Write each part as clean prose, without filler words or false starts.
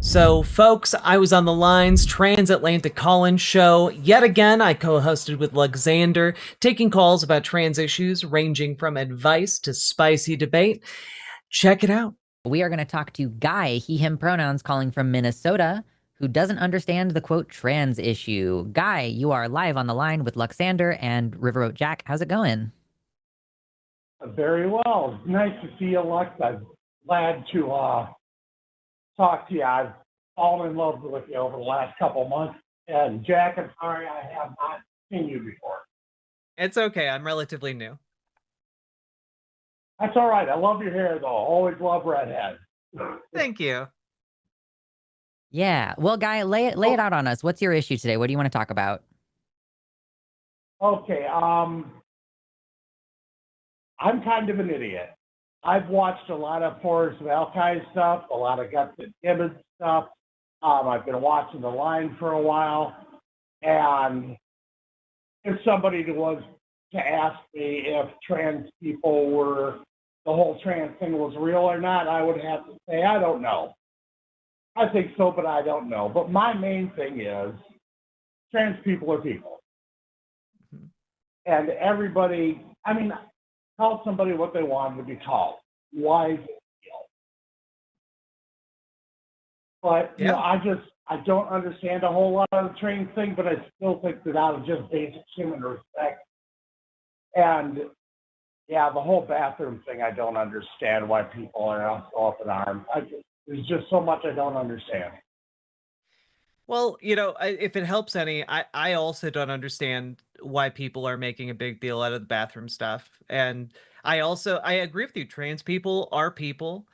So, folks, I was on the Lines Transatlantic Call-In show. Yet again, I co-hosted with Alexander, taking calls about trans issues ranging from advice to spicy debate. Check it out. We are going to talk to Guy, he, him pronouns, calling from Minnesota, who doesn't understand the quote trans issue. Guy, you are live on the line with Luxander and Riverboat Jack. How's it going? Very well. Nice to see you, Lux. I'm glad to talk to you. I've fallen in love with you over the last couple of months. And Jack, I'm sorry I have not seen you before. It's okay. I'm relatively new. That's all right. I love your hair, though. Always love redheads. Thank you. Yeah. Well, Guy, lay it out on us. What's your issue today? What do you want to talk about? Okay. I'm kind of an idiot. I've watched a lot of Forrest Valkai stuff, a lot of Guts and Gibbons stuff. I've been watching The Line for a while. And if somebody was to ask me if trans people were, the whole trans thing was real or not, I would have to say, I don't know. I think so, but I don't know. But my main thing is trans people are people. Mhm. And everybody, call somebody what they want to be called. Why is it real? But, Yeah. I don't understand a whole lot of the trans thing, but I still think that out of just basic human respect. And yeah, the whole bathroom thing, I don't understand why people are so up in arms. There's just so much I don't understand. Well, if it helps any, I also don't understand why people are making a big deal out of the bathroom stuff. And I agree with you. Trans people are people.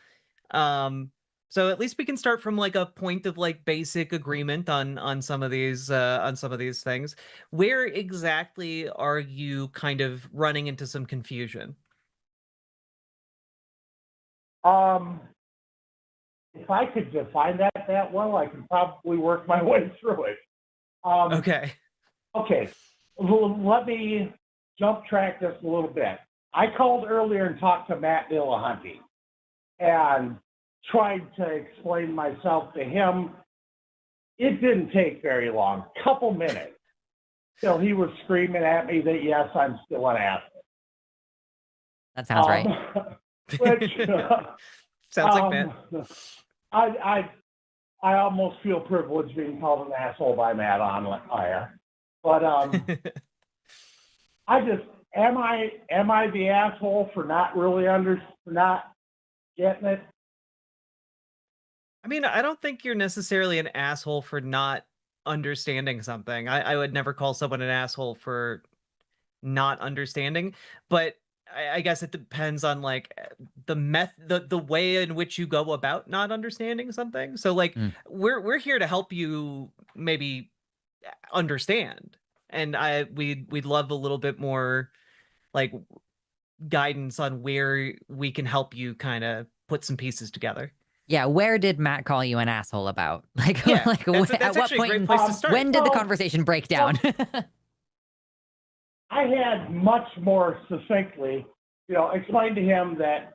Um, so at least we can start from like a point of like basic agreement on some of these things. Where exactly are you kind of running into some confusion? Um, if I could define that well, I could probably work my way through it. Okay. Okay, let me jump track this a little bit. I called earlier and talked to Matt Dillahunty and tried to explain myself to him. It didn't take very long, couple minutes, till he was screaming at me that yes, I'm still an asshole. That sounds right. Which Sounds like Matt. I almost feel privileged being called an asshole by Matt on air. But I just am I the asshole for not really for not getting it? I mean, I don't think you're necessarily an asshole for not understanding something. I would never call someone an asshole for not understanding, but I guess it depends on like the way in which you go about not understanding something. So like Mm. we're here to help you maybe understand. And we'd love a little bit more like guidance on where we can help you kind of put some pieces together. Yeah. Where did Matt call you an asshole about? Like, Yeah, at that's what actually a point great place to start. when did the conversation break down? I had much more succinctly, explained to him that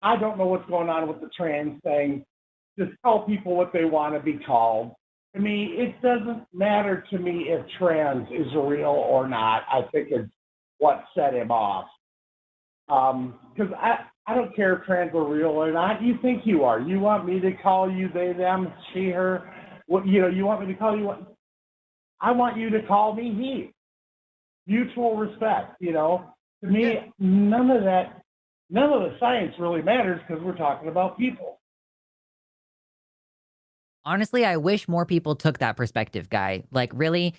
I don't know what's going on with the trans thing. Just tell people what they want to be called. I mean, it doesn't matter to me if trans is real or not. I think it's what set him off. Because I don't care if trans are real or not. You think you are. You want me to call you they, them, she, her. What you want me to call you what? I want you to call me he. Mutual respect, To me, Yeah. none of the science really matters because we're talking about people. Honestly, I wish more people took that perspective, Guy. Like, really,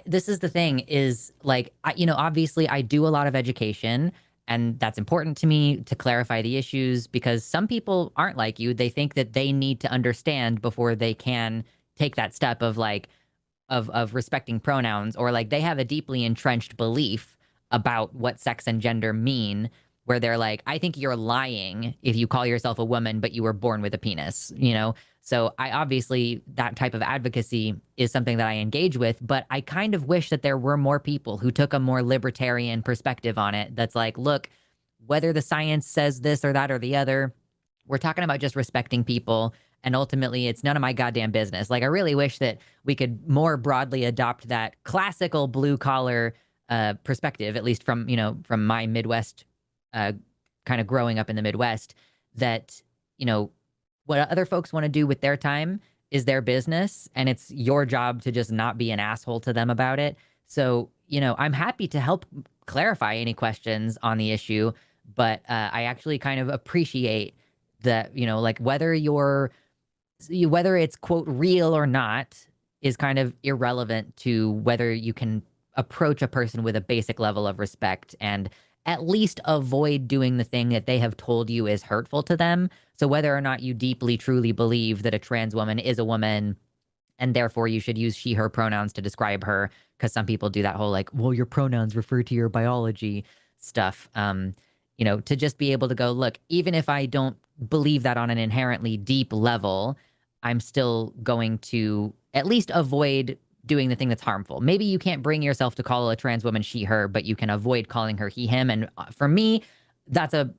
this is the thing is like, obviously I do a lot of education and that's important to me to clarify the issues because some people aren't like you. They think that they need to understand before they can take that step of like, of respecting pronouns, or like they have a deeply entrenched belief about what sex and gender mean, where they're like, I think you're lying if you call yourself a woman but you were born with a penis. So I obviously, that type of advocacy is something that I engage with, but I kind of wish that there were more people who took a more libertarian perspective on it. That's like, look, whether the science says this or that or the other, we're talking about just respecting people and ultimately it's none of my goddamn business. Like, I really wish that we could more broadly adopt that classical blue collar perspective, at least from, from my Midwest, uh, kind of growing up in the Midwest, that, what other folks want to do with their time is their business, and it's your job to just not be an asshole to them about it. So, I'm happy to help clarify any questions on the issue, but I actually kind of appreciate that, like, whether it's quote real or not is kind of irrelevant to whether you can approach a person with a basic level of respect and at least avoid doing the thing that they have told you is hurtful to them. So whether or not you deeply truly believe that a trans woman is a woman and therefore you should use she her pronouns to describe her, because some people do that whole like, well, your pronouns refer to your biology stuff. To just be able to go, look, even if I don't believe that on an inherently deep level, I'm still going to at least avoid doing the thing that's harmful. Maybe you can't bring yourself to call a trans woman she her, but you can avoid calling her he him. And for me,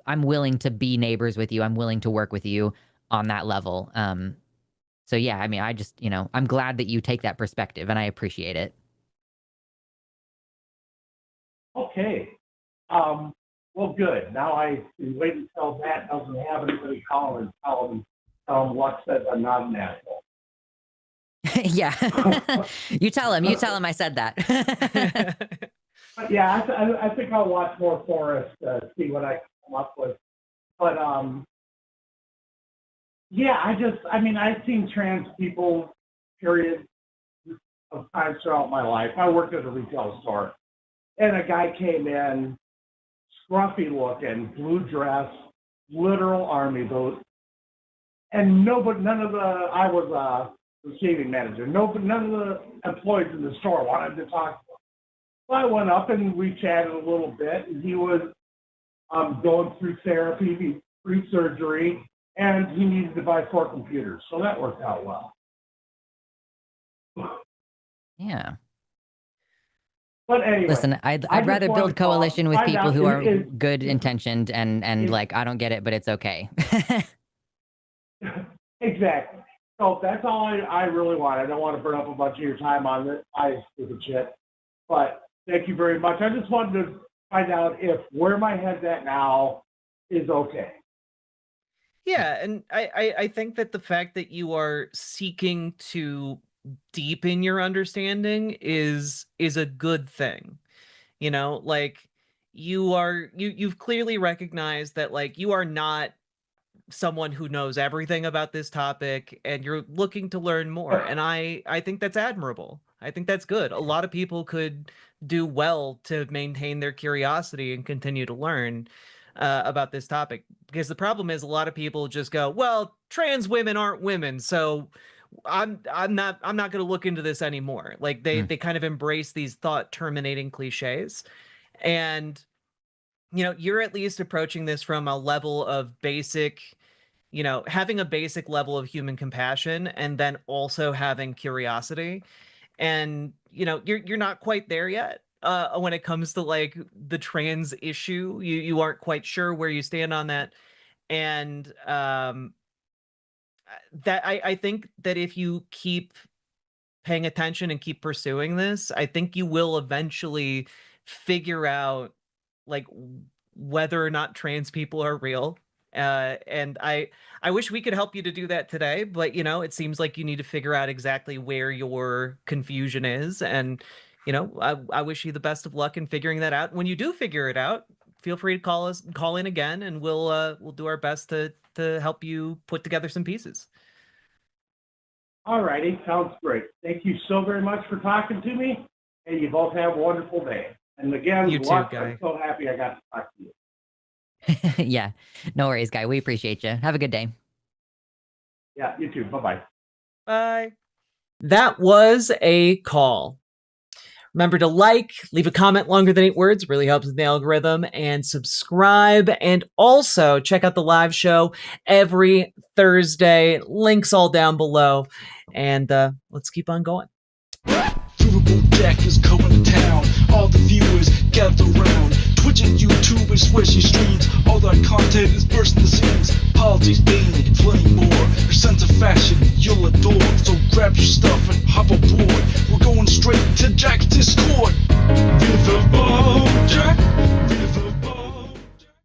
I'm willing to be neighbors with you. I'm willing to work with you on that level. So yeah, I mean, I just, I'm glad that you take that perspective, and I appreciate it. Okay. Well, good. Now I can wait until Matt doesn't have anybody call and tell him what says I'm not an asshole. Yeah. You tell him I said that. But yeah, I think I'll watch more Forrest, see what I can come up with. But yeah, I've seen trans people, period, of times throughout my life. I worked at a retail store, and a guy came in, scruffy looking, blue dress, literal army boot, and I was a receiving manager. None of the employees in the store wanted to talk to him. So I went up and we chatted a little bit, and he was going through therapy, pre-surgery, and he needed to buy 4 computers. So that worked out well. Yeah. But anyway, listen, I'd rather build coalition with people who are good intentioned and like, I don't get it, but it's okay. Exactly. So that's all I really want. I don't want to burn up a bunch of your time on this. I stupid shit. But thank you very much. I just wanted to find out if where my head's at now is okay. Yeah, and I think that the fact that you are seeking to deepen your understanding is a good thing. Like you've clearly recognized that like you are not someone who knows everything about this topic and you're looking to learn more, and I think that's admirable. I think that's good. A lot of people could do well to maintain their curiosity and continue to learn about this topic, because the problem is a lot of people just go, well, trans women aren't women, so I'm not going to look into this anymore. Like they kind of embrace these thought terminating cliches, and you're at least approaching this from a level of basic, having a basic level of human compassion and then also having curiosity. And you're not quite there yet when it comes to like the trans issue. You aren't quite sure where you stand on that. And that I think that if you keep paying attention and keep pursuing this, I think you will eventually figure out like whether or not trans people are real. And I wish we could help you to do that today, but it seems like you need to figure out exactly where your confusion is. And I wish you the best of luck in figuring that out. When you do figure it out, feel free to call in again, and we'll do our best to help you put together some pieces. All righty, sounds great. Thank you so very much for talking to me, and you both have a wonderful day. And again, You too, Guy. I'm so happy I got to talk to you. Yeah, no worries, Guy. We appreciate you. Have a good day. Yeah, you too. Bye-bye. Bye. That was a call. Remember to like, leave a comment longer than 8 words, really helps with the algorithm, and subscribe. And also check out the live show every Thursday. Links all down below. And let's keep on going. Jack is going to town. All the viewers gather round. Twitch and YouTube and swishy streams. All that content is bursting the seams. Politics, dating, plenty more. Your sense of fashion you'll adore. So grab your stuff and hop aboard. We're going straight to Jack's Discord. Riverboat.